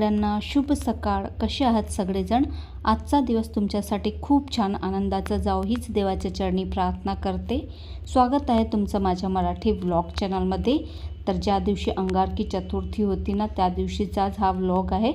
सगळ्यांना शुभ सकाळ. कसे आहात सगळेजण? आजचा दिवस तुमच्यासाठी खूप छान आनंदाचा जावो हीच देवाच्या चरणी प्रार्थना करते. स्वागत आहे तुमचं माझ्या मराठी व्लॉग चॅनलमध्ये. तर ज्या दिवशी अंगारकी चतुर्थी होती ना, त्या दिवशीचाच हा व्लॉग आहे.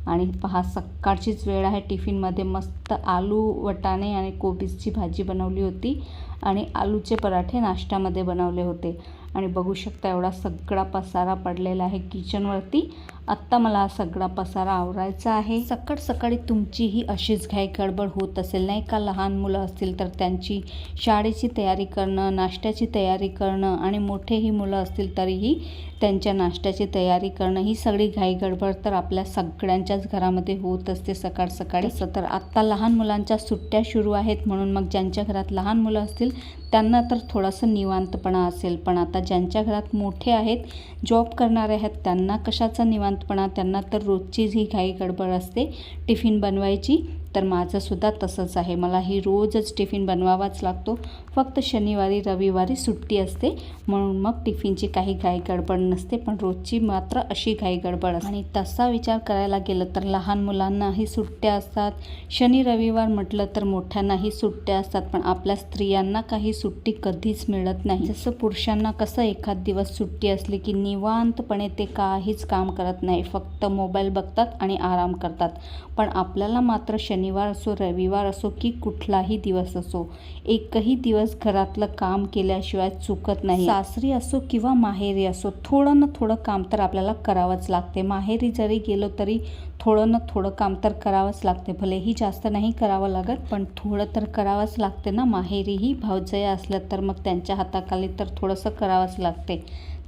आणि पहा, सकाळचीच वेळ आहे. टिफिनमध्ये मस्त आलू वटाणे आणि कोबीजची भाजी बनवली होती आणि आलूचे पराठे नाश्त्यामध्ये बनवले होते. आणि बघू शकता एवढा सगळा पसारा पडलेला आहे किचनवरती. आत्ता मला हा सगळा पसारा आवरायचा आहे. सकाळी तुमचीही अशीच घाई गडबड होत असेल नाही का? लहान मुलं असतील तर त्यांची शाळेची तयारी करणं, नाश्त्याची तयारी करणं, आणि मोठेही मुलं असतील तरीही त्यांच्या नाश्त्याची तयारी करणं, ही सगळी घाई गडबड तर आपल्या सगळ्यांच्याच घरामध्ये होत असते सकाळी. असं तर आत्ता लहान मुलांच्या सुट्ट्या सुरू आहेत, म्हणून मग ज्यांच्या घरात लहान मुलं असतील त्यांना तर थोडंसं निवांतपणा असेल. पण आता ज्यांच्या घरात मोठे आहेत, जॉब करणारे आहेत, त्यांना कशाचा निवांतपणा? त्यांना तर रोजचीच ही घाई गडबड असते टिफिन बनवायची. तर माझंसुद्धा तसंच आहे. मला ही रोजच टिफिन बनवावाच लागतो. फक्त शनिवारी रविवारी सुट्टी असते, म्हणून मग टिफिनची काही घाई गडबड नसते. पण रोजची मात्र अशी घाई गडबड असते. आणि तसा विचार करायला गेलं तर लहान मुलांनाही सुट्ट्या असतात. शनी रविवार म्हटलं तर मोठ्यांनाही सुट्ट्या असतात. पण आपल्या स्त्रियांना काही सुट्टी कधीच मिळत नाही. जसं पुरुषांना कसं एखाद दिवस सुट्टी असली की निवांतपणे ते काहीच काम करत नाही, फक्त मोबाईल बघतात आणि आराम करतात. पण आपल्याला मात्र शनिवार असो, रविवार असो की कुठलाही दिवस असो, एकही दिवस घरातलं काम केल्याशिवाय चुकत नाही. सासरी असो किंवा माहेरी असो, थोडं ना थोडं काम तर आपल्याला करावंच लागते. माहेरी जरी गेलो तरी थोडं ना थोडं काम तर करावंच लागते. भलेही जास्त नाही करावं लागत, पण थोडं तर करावंच लागते ना. माहेरीही भावजया असल्या तर मग त्यांच्या हाताखाली तर थोडंसं करावंच लागते.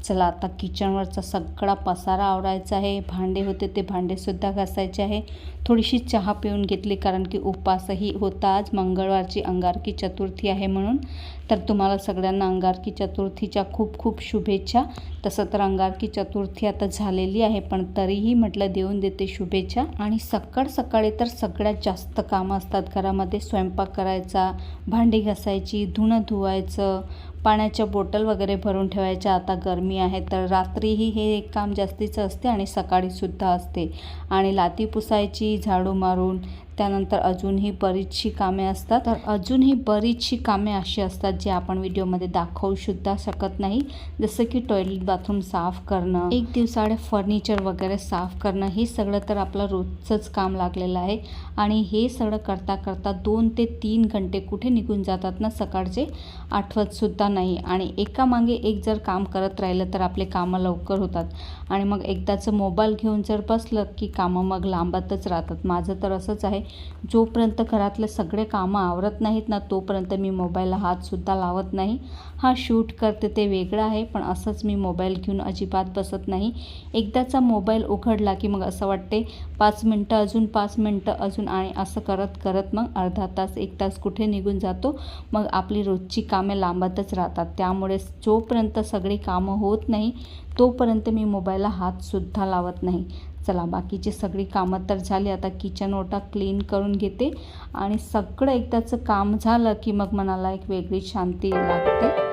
चला, आता किचनवरचा सगळा पसारा आवरायचा आहे. भांडे होते ते भांडेसुद्धा घासायचे आहे. थोडीशी चहा पिऊन घेतली, कारण की उपवासही होता. आज मंगळवारची अंगारकी चतुर्थी आहे म्हणून. तर तुम्हाला सगळ्यांना अंगारकी चतुर्थीच्या खूप खूप शुभेच्छा. तसं तर अंगारकी चतुर्थी आता झालेली आहे, पण तरीही म्हटलं देऊन देते शुभेच्छा. आणि सकाळी तर सगळ्यात जास्त कामं असतात घरामध्ये. स्वयंपाक करायचा, भांडी घासायची, धुणं धुवायचं, पाण्याच्या बॉटल वगैरे भरून ठेवायच्या. आता गरमी आहे तर रात्रीही हे एक काम जास्तीचं असते आणि सकाळीसुद्धा असते. आणि लादी पुसायची झाडू मारून. त्यानंतर अजूनही बरीचशी कामे असतात. तर अजूनही बरीचशी कामे अशी असतात जे आपण व्हिडिओमध्ये दाखवूसुद्धा शकत नाही. जसं की टॉयलेट बाथरूम साफ करणं, एक दिवसाआड फर्निचर वगैरे साफ करणं, हे सगळं तर आपलं रोजचंच काम लागलेलं आहे. आणि हे सगळं करता करता 2 ते 3 घंटे कुठे निघून जातात ना सकाळचे, आठवतसुद्धा नाही. आणि एकामागे एक जर काम करत राहिलं तर आपले कामं लवकर होतात. आणि मग एकदाचं मोबाईल घेऊन जर बसलं की कामं मग लांबतच राहतात. माझं तर असंच आहे. जोपर्यंत घरातले सगळे कामं आवरत नाहीत ना, तोपर्यंत मी मोबाईलला हातसुद्धा लावत नाही. हा शूट करते ते वेगळं आहे, पण असंच मी मोबाईल घेऊन अजिबात बसत नाही. एकदाचा मोबाईल उघडला की मग असं वाटते 5 मिनटं अजून, 5 मिनटं अजून, आणि असं करत करत मग अर्धा तास, 1 तास कुठे निघून जातो. मग आपली रोजची कामे लांबतच राहतात. त्यामुळे जोपर्यंत सगळी कामं होत नाही तोपर्यंत मी मोबाईलला हातसुद्धा लावत नाही. चला, बाकीची सगळी कामं तर झाली. आता किचन ओटा क्लीन करून घेते. आणि सगळं एकदाचं काम झालं की मग मनाला एक वेगळी शांती लागते.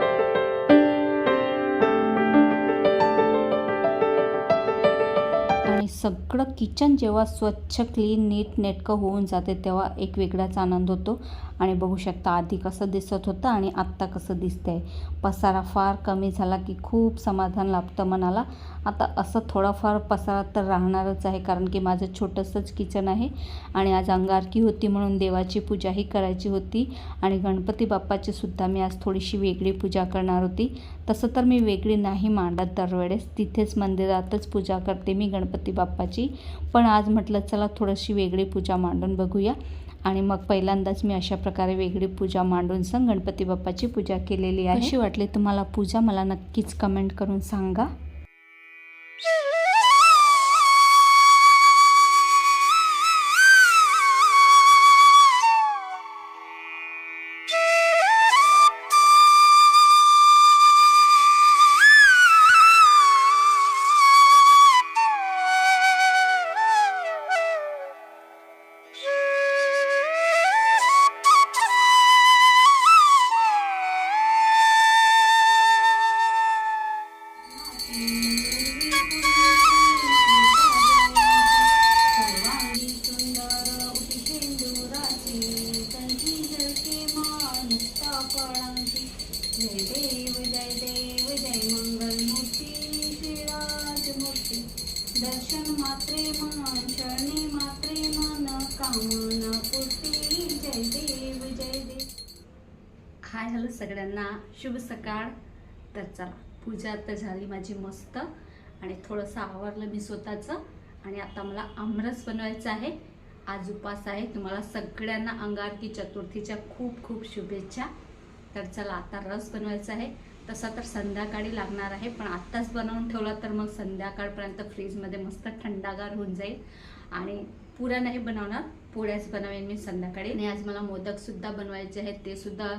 आणि सगळं किचन जेव्हा स्वच्छ, क्लीन, नीट नेटकं होऊन जाते तेव्हा एक वेगळाच आनंद होतो. आणि बघू शकता आधी कसं दिसत होतं आणि आत्ता कसं दिसतंय. पसारा फार कमी झाला की खूप समाधान लाभतं मनाला. आता असं थोडाफार पसारा तर राहणारच आहे, कारण की माझं छोटंसंच किचन आहे. आणि आज अंगारकी होती म्हणून देवाची पूजाही करायची होती. आणि गणपती बाप्पाची सुद्धा मी आज थोडीशी वेगळी पूजा करणार होती. तसं तर मी वेगळी नाही मांडत दरवेळेस, तिथेच मंदिरातच पूजा करते मी गणपती बाप्पाची. पण आज म्हटलं चला थोडीशी वेगळी पूजा मांडून बघूया. आणि मग पहिल्यांदाच मी अशा प्रकारे वेगळी पूजा मांडून गणपती बाप्पाची पूजा केलेली आहे. कशी वाटली तुम्हाला पूजा मला नक्कीच कमेंट करून सांगा. जय देव जय मंगलमूर्ती श्रीराजमूर्ती दर्शन मात्रे मन शरणी मात्रे मन कामना पूर्ती जय देव हाय हॅलो सगळ्यांना शुभ सकाळ. तर चला पूजा तर झाली माझी मस्त आणि थोडंसं आवरलं मी स्वतःचं आणि आता मला आमरस बनवायचा आहे. आज उपास आहे. तुम्हाला सगळ्यांना अंगारकी चतुर्थीच्या खूप खूप शुभेच्छा. तर चला आता रस बनवायचा आहे. तसा तर संध्याकाळी लागणार आहे पण आत्ताच बनवून ठेवला तर मग संध्याकाळपर्यंत फ्रीजमध्ये मस्त थंडागार होऊन जाईल. आणि पुऱ्या नाही बनवणार, पोळ्याच बनवेन मी संध्याकाळी. आणि आज मला मोदकसुद्धा बनवायचे आहेत, ते सुद्धा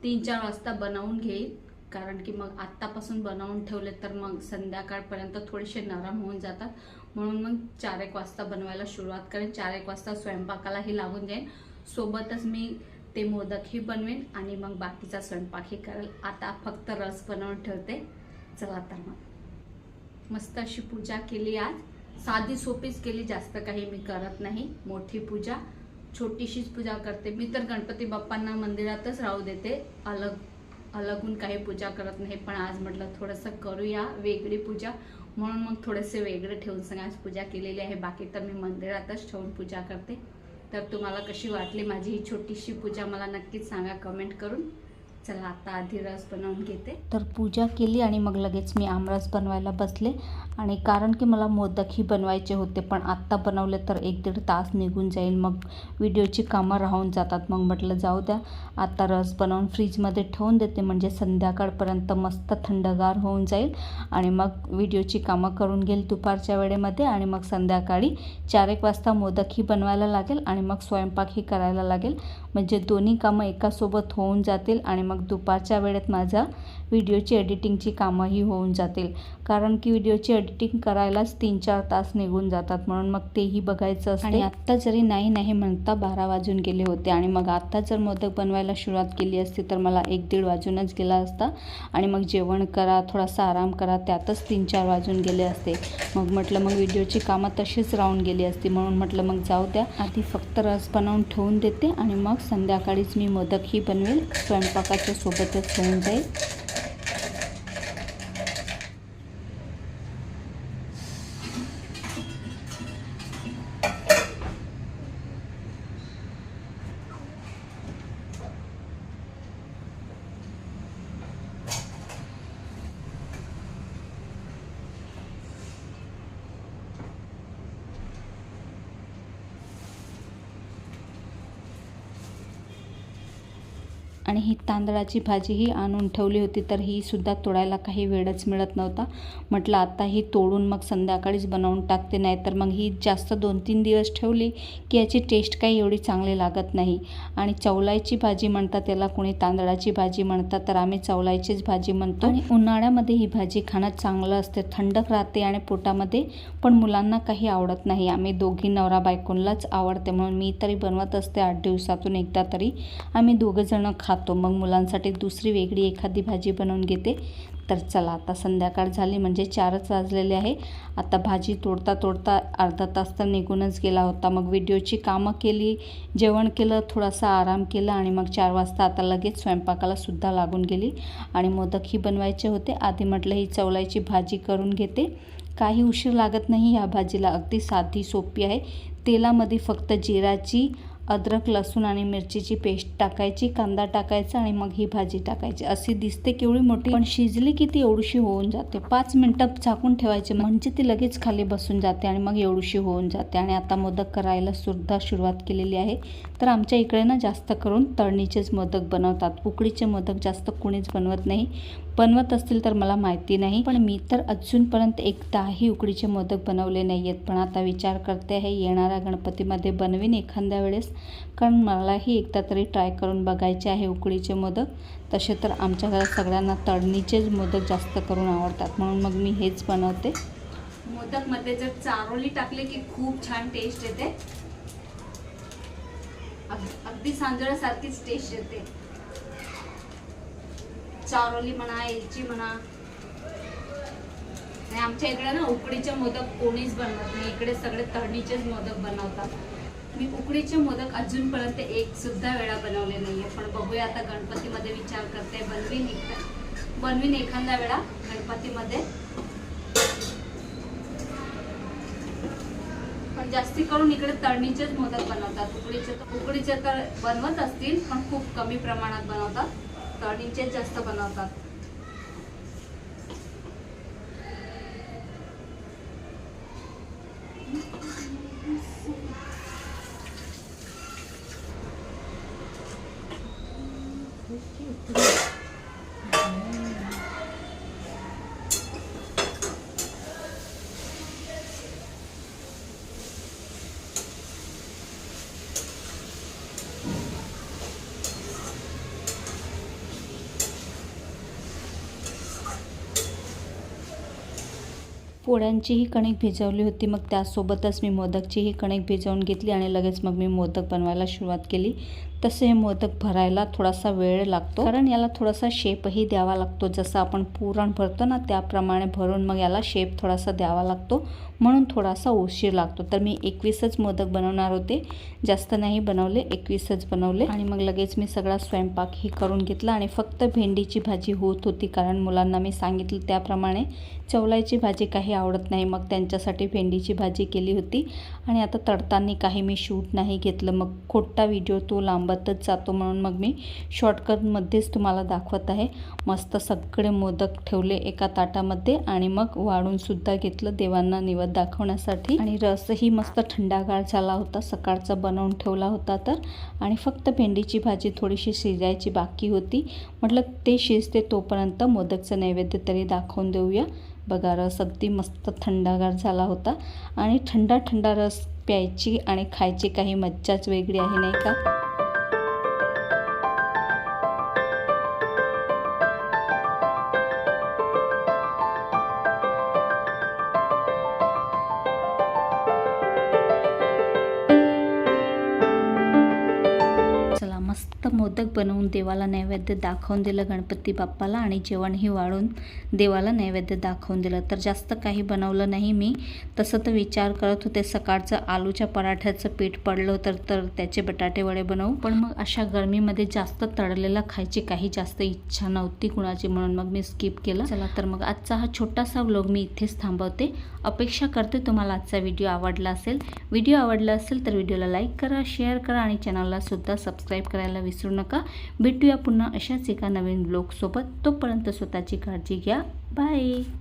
3-4 वाजता बनवून घेईल. कारण की मग आत्तापासून बनवून ठेवले तर मग संध्याकाळपर्यंत थोडेसे नरम होऊन जातात. म्हणून मग 4-1 वाजता बनवायला सुरुवात करेन. 4-1 वाजता स्वयंपाकालाही लागून जाईल. सोबतच मी ते मोदकही बनवेन आणि मग बाकीचा स्वयंपाकही करेल. आता फक्त रस बनवून ठेवते. चला तर मग मस्त अशी पूजा केली. आज साधी सोपीच केली, जास्त काही मी करत नाही. मोठी पूजा छोटीशीच पूजा करते मी. तर गणपती बाप्पांना मंदिरातच राहू देते, अलगून काही पूजा करत नाही. पण आज म्हटलं थोडंसं करूया वेगळी पूजा, म्हणून मग थोडेसे वेगळे ठेवून सगळ्याच पूजा केलेली आहे. बाकी तर मी मंदिरातच ठेवून पूजा करते. तर तुम्हाला कशी वाटली माझी ही छोटीशी पूजा मला नक्कीच सांगा कमेंट करून. चला आता आधी रस बनवून घेते. तर पूजा केली आणि मग लगेच मी आमरस बनवायला बसले. आणि कारण की मला मोदकही बनवायचे होते पण आत्ता बनवले तर 1-1.5 तास निघून जाईल, मग व्हिडिओची कामं राहून जातात. मग म्हटलं जाऊ द्या, आता रस बनवून फ्रीजमध्ये ठेवून देते म्हणजे संध्याकाळपर्यंत मस्त थंडगार होऊन जाईल. आणि मग व्हिडिओची कामं करून घेईल दुपारच्या वेळेमध्ये. आणि मग संध्याकाळी 4-1 वाजता मोदकही बनवायला लागेल आणि मग स्वयंपाकही करायला लागेल. म्हणजे दोन्ही कामं एकासोबत होऊन जातील आणि मग दुपारच्या वेळेत माझा व्हिडिओची एडिटिंगची कामंही होऊन जातील. कारण की व्हिडिओची एडिटिंग करायलाच 3-4 तास निघून जातात, म्हणून मग तेही बघायचं असते. आणि आत्ता जरी नाही म्हणता 12 वाजून गेले होते आणि मग आत्ता जर मोदक बनवायला सुरुवात केली असती तर मला 1-1.5 वाजूनच गेला असता. आणि मग जेवण करा, थोडासा आराम करा, त्यातच 3-4 वाजून गेले असते. मग म्हटलं मग व्हिडिओची कामं तशीच राहून गेली असती. म्हणून म्हटलं मग जाऊ द्या, आधी फक्त रस बनवून ठेवून देते आणि मग संध्याकाळीच मी मोदकही बनवेल. स्वयंपाकाच्या सोबतच होऊन जाईल. आणि ही तांदळाची भाजीही आणून ठेवली होती, तर ही सुद्धा तोडायला काही वेळच मिळत नव्हता. म्हटलं आता ही तोडून मग संध्याकाळीच बनवून टाकते, नाही तर मग ही जास्त 2-3 दिवस ठेवली की याची टेस्ट काही एवढी चांगली लागत नाही. आणि चवलायची भाजी म्हणतात त्याला, कोणी तांदळाची भाजी म्हणतात, तर आम्ही चवलायचीच भाजी म्हणतो. आणि उन्हाळ्यामध्ये ही भाजी खाणं चांगलं असते, थंडक राहते आणि पोटामध्ये. पण मुलांना काही आवडत नाही. आम्ही दोघी नवरा बायकोंलाच आवडते, म्हणून मी तरी बनवत असते 8 दिवसातून एकदा तरी. आम्ही दोघंजणं खातो. मग मुलांसाठी दुसरी वेगळी एखादी भाजी बनवून घेते. तर चला आता संध्याकाळ झाली म्हणजे 4च वाजलेले आहे. आता भाजी तोडता तोडता अर्धा तास तर निघूनच गेला होता. मग व्हिडिओची कामं केली, जेवण केलं, थोडासा आराम केला आणि मग 4 वाजता आता लगेच स्वयंपाकाला सुद्धा लागून गेली. आणि मोदकही बनवायचे होते. आधी म्हटलं ही चवलायची भाजी करून घेते, काही उशीर लागत नाही या भाजीला, अगदी साधी सोपी आहे. तेलामध्ये फक्त जिराची, अद्रक, लसूण आणि मिरचीची पेस्ट टाकायची, कांदा टाकायचा आणि मग ही भाजी टाकायची. अशी दिसते केवढी मोठी, पण शिजली की ती एवढीशी होऊन जाते. 5 मिनटं झाकून ठेवायचे म्हणजे ती लगेच खाली बसून जाते आणि मग एवढीशी होऊन जाते. आणि आता मोदक करायला सुद्धा सुरुवात केलेली आहे. तर आमच्या इकडे ना जास्त करून तळणीचेच मोदक बनवतात. उकडीचे मोदक जास्त कोणीच बनवत नाही. बनवत असतील तर मला माहिती नाही, पण मी तर अजूनपर्यंत एकदाही उकडीचे मोदक बनवले नाही आहेत. पण आता विचार करते आहे येणाऱ्या गणपतीमध्ये बनवीन एखाद्या वेळेस, कारण मलाही एकदा तरी ट्राय करून बघायचे आहे उकडीचे मोदक. तसे तर आमच्या घरात सगळ्यांना तळणीचेच मोदक जास्त करून आवडतात, म्हणून मग मी हेच बनवते. मोदकमध्ये जर चारोली टाकले की खूप छान टेस्ट येते, अगदी सांजळ्यासारखीच टेस्ट येते. चारोली म्हणा, एलची म्हणा. आणि आमच्या इकडे ना उकडीचे मोदक कोणीच बनवत नाही, इकडे सगळे तळणीचेच मोदक बनवतात. मी उकडीचे मोदक अजूनपर्यंत एक सुद्धा वेळा बनवले नाहीये, पण बघूया आता गणपतीमध्ये विचार करते बनवीन एकदा. बनवीन एखाद्या वेळा गणपतीमध्ये, पण जास्ती करून इकडे तळणीचेच मोदक बनवतात. उकडीचे तर बनवत असतील पण खूप कमी प्रमाणात बनवतात. तळणीचेच जास्त बनवतात. पोळ्यांचीही कणिक भिजवली होती, मग त्यासोबतच मी मोदकचीही कणिक भिजवून घेतली आणि लगेच मग मी मोदक बनवायला सुरुवात केली. तसे हे मोदक भरायला थोडासा वेळ लागतो, कारण याला थोडासा शेपही द्यावा लागतो. जसं आपण पुरण भरतो ना त्याप्रमाणे भरून मग याला शेप थोडासा द्यावा लागतो, म्हणून थोडासा उशीर लागतो. तर मी 21च मोदक बनवणार होते, जास्त नाही बनवले, 21च बनवले. आणि मग लगेच मी सगळा स्वयंपाकही करून घेतला आणि फक्त भेंडीची भाजी होत होती, कारण मुलांना मी सांगितलं त्याप्रमाणे चवलायची भाजी काही आवडत नाही, मग त्यांच्यासाठी भेंडीची भाजी केली होती. आणि आता तळताना काही मी शूट नाही घेतलं, मग खोटा व्हिडिओ तो लांबतच जातो, म्हणून मग मी शॉर्टकटमध्येच तुम्हाला दाखवत आहे. मस्त सगळे मोदक ठेवले एका ताटामध्ये आणि मग वाढून सुद्धा घेतलं देवांना निवेद दाखवण्यासाठी. आणि रसही मस्त थंडागार झाला होता, सकाळचा बनवून ठेवला होता तर. आणि फक्त भेंडीची भाजी थोडीशी शिजायची बाकी होती, म्हटलं ते शिजते तोपर्यंत मोदकचं नैवेद्य तरी दाखवून देऊया. बघा रस अगदी मस्त थंडागार झाला होता आणि थंडा थंडा रस प्यायची आणि खायची काही मज्जाच वेगळी आहे, नाही का? मस्त मोदक बनवून देवाला नैवेद्य दाखवून दिलं गणपती बाप्पाला आणि जेवणही वाढून देवाला नैवेद्य दाखवून दिलं. तर जास्त काही बनवलं नाही मी. तसं तर विचार करत होते सकाळचं आलूच्या पराठ्याचं पीठ पडलं तर त्याचे बटाटे वडे बनवू, पण मग अशा गरमीमध्ये जास्त तळलेलं खायची काही जास्त इच्छा नव्हती कुणाची, म्हणून मग मी स्किप केलं. चला तर मग आजचा हा छोटासा व्लॉग मी इथेच थांबवते. अपेक्षा करते तुम्हाला आजचा व्हिडिओ आवडला असेल. व्हिडिओ आवडला असेल तर व्हिडिओला लाईक करा, शेअर करा आणि चॅनलला सुद्धा सबस्क्राईब करायला विसरू नका. भेटूया पुन्हा अशाच एका नवीन व्लॉग सोबत. तोपर्यंत स्वतःची काळजी घ्या. बाय.